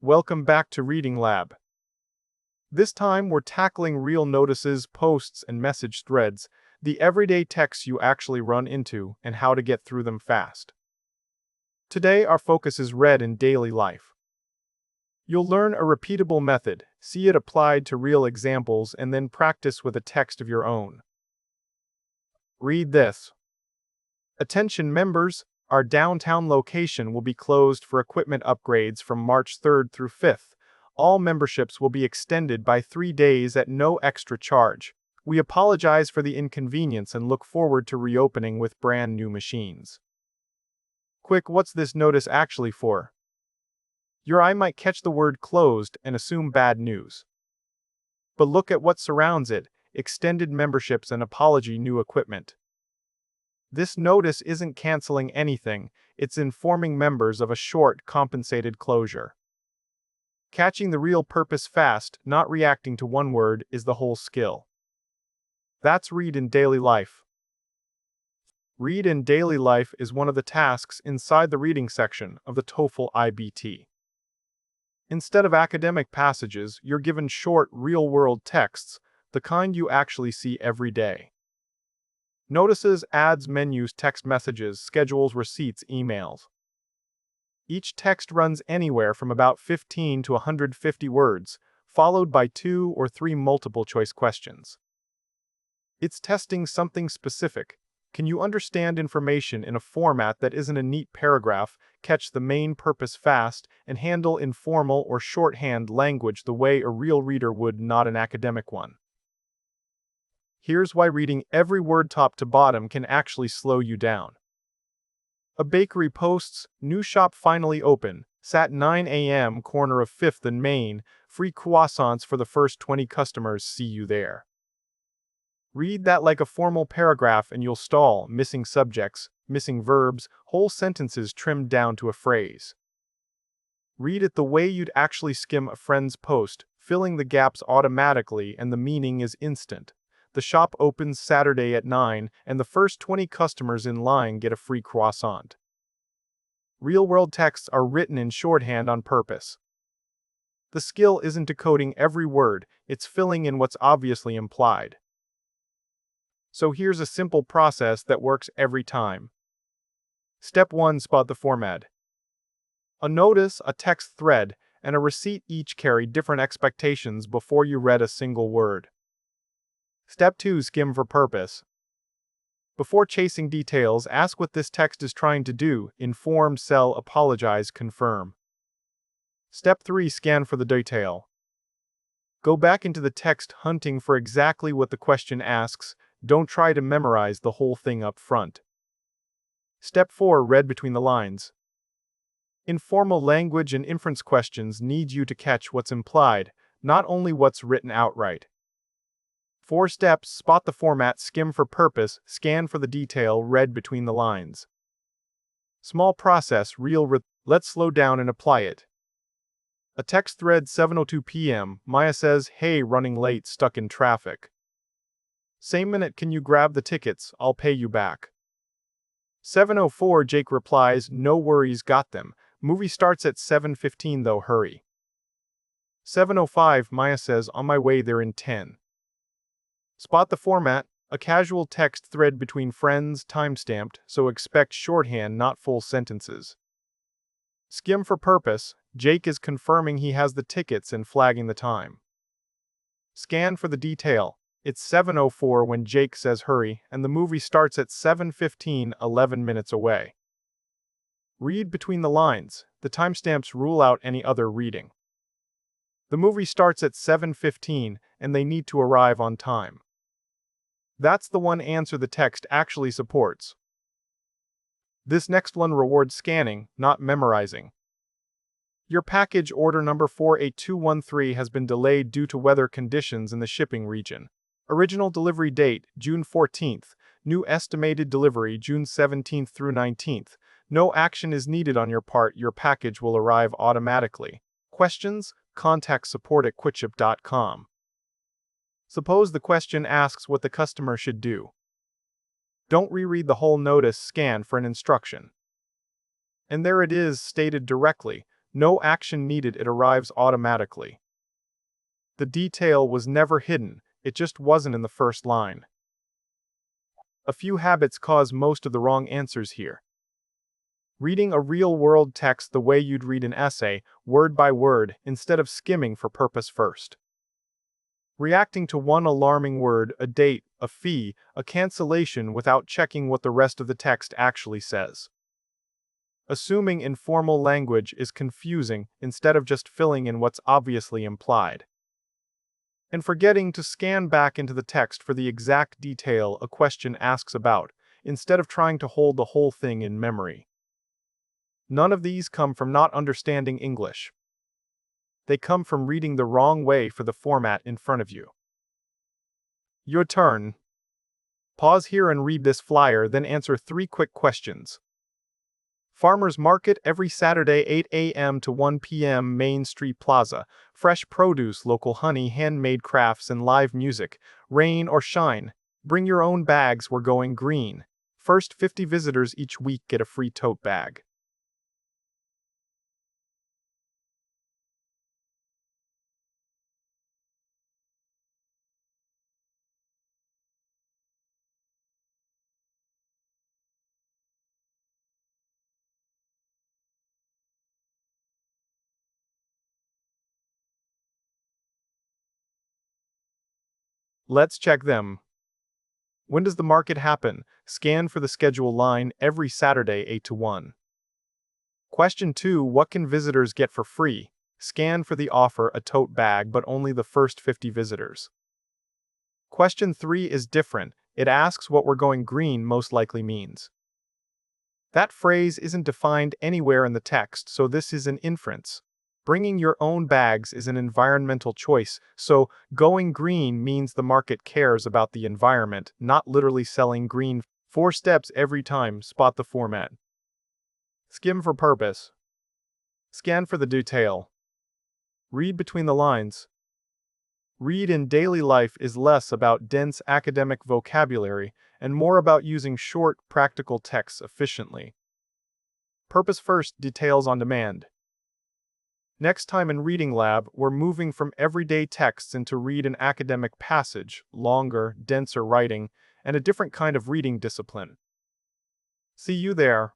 Welcome back to Reading Lab. This time we're tackling real notices, posts, and message threads, the everyday texts you actually run into, and how to get through them fast. Today our focus is read in daily life. You'll learn a repeatable method, see it applied to real examples, and then practice with a text of your own. Read this. Attention members, our downtown location will be closed for equipment upgrades from March 3rd through 5th. All memberships will be extended by 3 days at no extra charge. We apologize for the inconvenience and look forward to reopening with brand new machines. Quick, what's this notice actually for? Your eye might catch the word closed and assume bad news. But look at what surrounds it: extended memberships and apology, new equipment. This notice isn't canceling anything, it's informing members of a short, compensated closure. Catching the real purpose fast, not reacting to one word, is the whole skill. That's Read in Daily Life. Read in Daily Life is one of the tasks inside the reading section of the TOEFL IBT. Instead of academic passages, you're given short, real-world texts, the kind you actually see every day. Notices, ads, menus, text messages, schedules, receipts, emails. Each text runs anywhere from about 15 to 150 words, followed by 2 or 3 multiple-choice questions. It's testing something specific. Can you understand information in a format that isn't a neat paragraph, catch the main purpose fast, and handle informal or shorthand language the way a real reader would, not an academic one? Here's why reading every word top to bottom can actually slow you down. A bakery posts, new shop finally open, sat 9 a.m. corner of 5th and Main, free croissants for the first 20 customers, see you there. Read that like a formal paragraph and you'll stall, missing subjects, missing verbs, whole sentences trimmed down to a phrase. Read it the way you'd actually skim a friend's post, filling the gaps automatically, and the meaning is instant. The shop opens Saturday at 9, and the first 20 customers in line get a free croissant. Real-world texts are written in shorthand on purpose. The skill isn't decoding every word, it's filling in what's obviously implied. So here's a simple process that works every time. Step 1. Spot the format. A notice, a text thread, and a receipt each carry different expectations before you read a single word. Step 2. Skim for purpose. Before chasing details, ask what this text is trying to do: inform, sell, apologize, confirm. Step 3. Scan for the detail. Go back into the text hunting for exactly what the question asks. Don't try to memorize the whole thing up front. Step 4. Read between the lines. Informal language and inference questions need you to catch what's implied, not only what's written outright. 4 steps: spot the format, skim for purpose, scan for the detail, read between the lines. Small process, let's slow down and apply it. A text thread, 7:02 p.m. Maya says, "Hey, running late, stuck in traffic." Same minute, "Can you grab the tickets? I'll pay you back." 7:04 Jake replies, "No worries, got them. Movie starts at 7:15 though, hurry." 7:05 Maya says, "On my way there in 10. Spot the format, a casual text thread between friends, time-stamped, so expect shorthand, not full sentences. Skim for purpose, Jake is confirming he has the tickets and flagging the time. Scan for the detail, it's 7:04 when Jake says hurry, and the movie starts at 7:15, 11 minutes away. Read between the lines, the timestamps rule out any other reading. The movie starts at 7:15, and they need to arrive on time. That's the one answer the text actually supports. This next one rewards scanning, not memorizing. Your package order number 48213 has been delayed due to weather conditions in the shipping region. Original delivery date, June 14th. New estimated delivery, June 17th through 19th. No action is needed on your part. Your package will arrive automatically. Questions? Contact support@quitship.com. Suppose the question asks what the customer should do. Don't reread the whole notice, scan for an instruction. And there it is, stated directly. No action needed, it arrives automatically. The detail was never hidden, it just wasn't in the first line. A few habits cause most of the wrong answers here. Reading a real-world text the way you'd read an essay, word by word, instead of skimming for purpose first. Reacting to one alarming word, a date, a fee, a cancellation without checking what the rest of the text actually says. Assuming informal language is confusing instead of just filling in what's obviously implied. And forgetting to scan back into the text for the exact detail a question asks about, instead of trying to hold the whole thing in memory. None of these come from not understanding English. They come from reading the wrong way for the format in front of you. Your turn. Pause here and read this flyer, then answer 3 quick questions. Farmers Market every Saturday 8 a.m. to 1 p.m. Main Street Plaza. Fresh produce, local honey, handmade crafts, and live music. Rain or shine. Bring your own bags, we're going green. First 50 visitors each week get a free tote bag. Let's check them. When does the market happen? Scan for the schedule line every Saturday 8 to 1. Question 2. What can visitors get for free? Scan for the offer, a tote bag, but only the first 50 visitors. Question 3 is different. It asks what we're going green most likely means. That phrase isn't defined anywhere in the text, so this is an inference. Bringing your own bags is an environmental choice, so going green means the market cares about the environment, not literally selling green. 4 steps every time, spot the format. Skim for purpose. Scan for the detail. Read between the lines. Read in daily life is less about dense academic vocabulary and more about using short, practical texts efficiently. Purpose first, details on demand. Next time in Reading Lab, we're moving from everyday texts into read an academic passage, longer, denser writing, and a different kind of reading discipline. See you there.